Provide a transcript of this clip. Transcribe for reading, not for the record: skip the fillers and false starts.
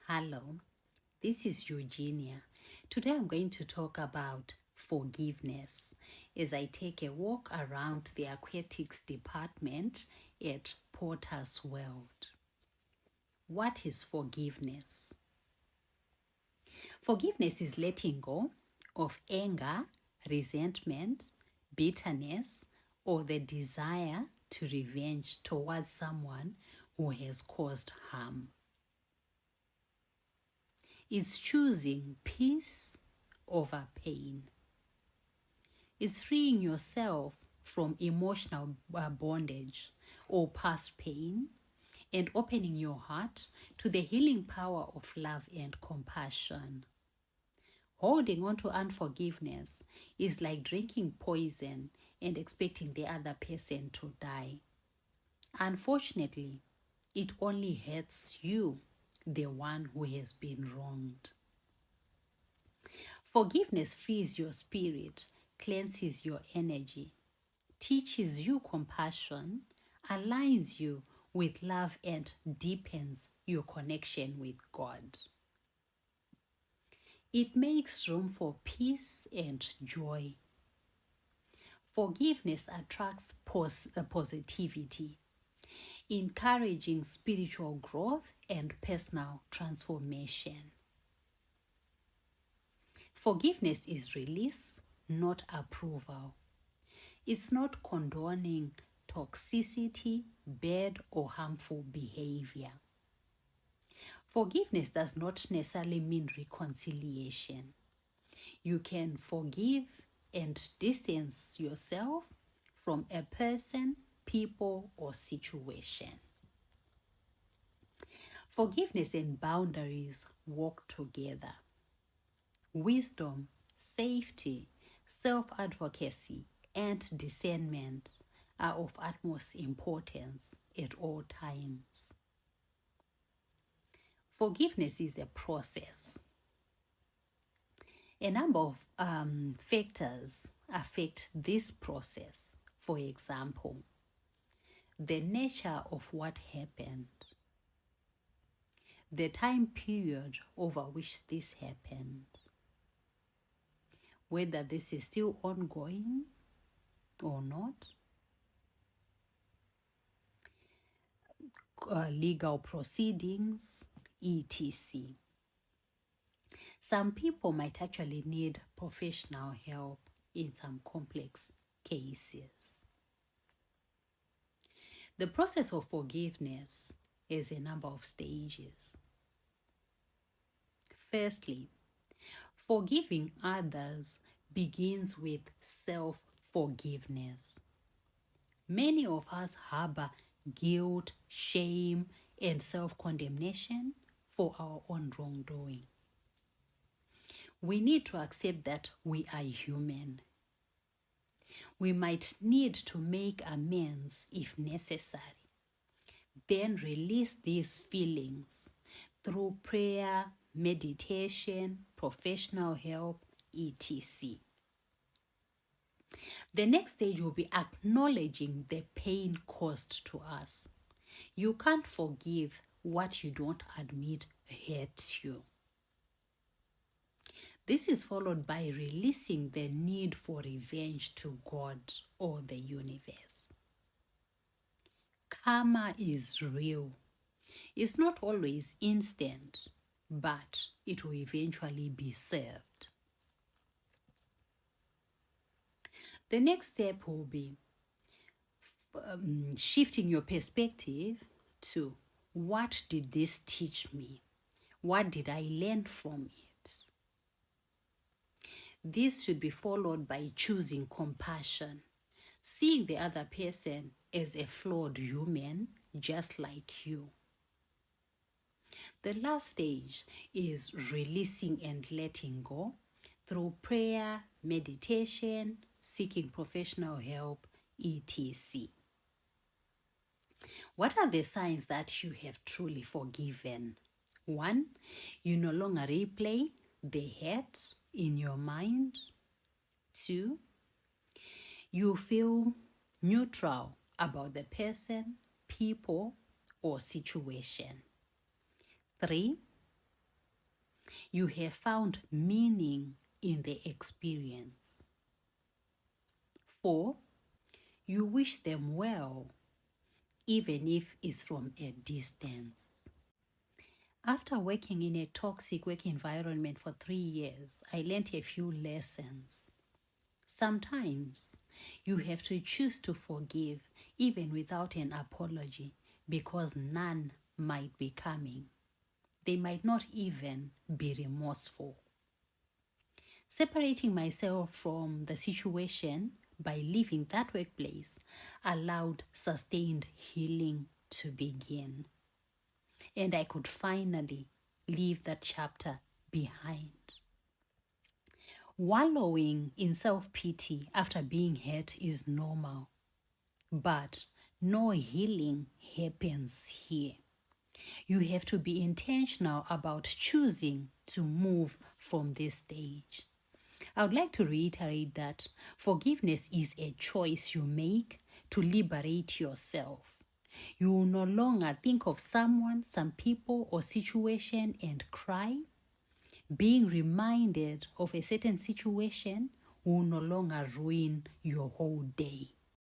Hello, this is Eugenia. Today I'm going to talk about forgiveness as I take a walk around the aquatics department at Potter's World. What is forgiveness? Forgiveness is letting go of anger, resentment, bitterness, or the desire to revenge towards someone who has caused harm. It's choosing peace over pain. It's freeing yourself from emotional bondage or past pain and opening your heart to the healing power of love and compassion. Holding on to unforgiveness is like drinking poison and expecting the other person to die. Unfortunately, it only hurts you, the one who has been wronged. Forgiveness frees your spirit, cleanses your energy, teaches you compassion, aligns you with love, and deepens your connection with God. It makes room for peace and joy. Forgiveness attracts positivity, encouraging spiritual growth and personal transformation. Forgiveness is release, not approval. It's not condoning toxicity, bad, or harmful behavior. Forgiveness does not necessarily mean reconciliation. You can forgive and distance yourself from a person, people, or situation. Forgiveness and boundaries work together. Wisdom, safety, self-advocacy, and discernment are of utmost importance at all times. Forgiveness is a process. A number of factors affect this process. For example, the nature of what happened, the time period over which this happened, whether this is still ongoing or not, legal proceedings, etc. Some people might actually need professional help in some complex cases. The process of forgiveness is a number of stages. Firstly, forgiving others begins with self-forgiveness. Many of us harbor guilt, shame, and self-condemnation for our own wrongdoing. We need to accept that we are human. We might need to make amends if necessary. Then release these feelings through prayer, meditation, professional help, etc. The next stage will be acknowledging the pain caused to us. You can't forgive what you don't admit hurts you. This is followed by releasing the need for revenge to God or the universe. Karma is real. It's not always instant, but it will eventually be served. The next step will be shifting your perspective to what did this teach me? What did I learn from it? This should be followed by choosing compassion, seeing the other person as a flawed human just like you. The last stage is releasing and letting go through prayer, meditation, seeking professional help, etc. What are the signs that you have truly forgiven? 1, you no longer replay the hurt in your mind. 2, you feel neutral about the person, people, or situation. 3, You have found meaning in the experience. 4. You wish them well, even if it's from a distance. After working in a toxic work environment for 3 years, I learned a few lessons. Sometimes you have to choose to forgive even without an apology, because none might be coming. They might not even be remorseful. Separating myself from the situation by leaving that workplace allowed sustained healing to begin. And I could finally leave that chapter behind. Wallowing in self-pity after being hurt is normal, but no healing happens here. You have to be intentional about choosing to move from this stage. I would like to reiterate that forgiveness is a choice you make to liberate yourself. You will no longer think of someone, some people, or situation and cry. Being reminded of a certain situation will no longer ruin your whole day.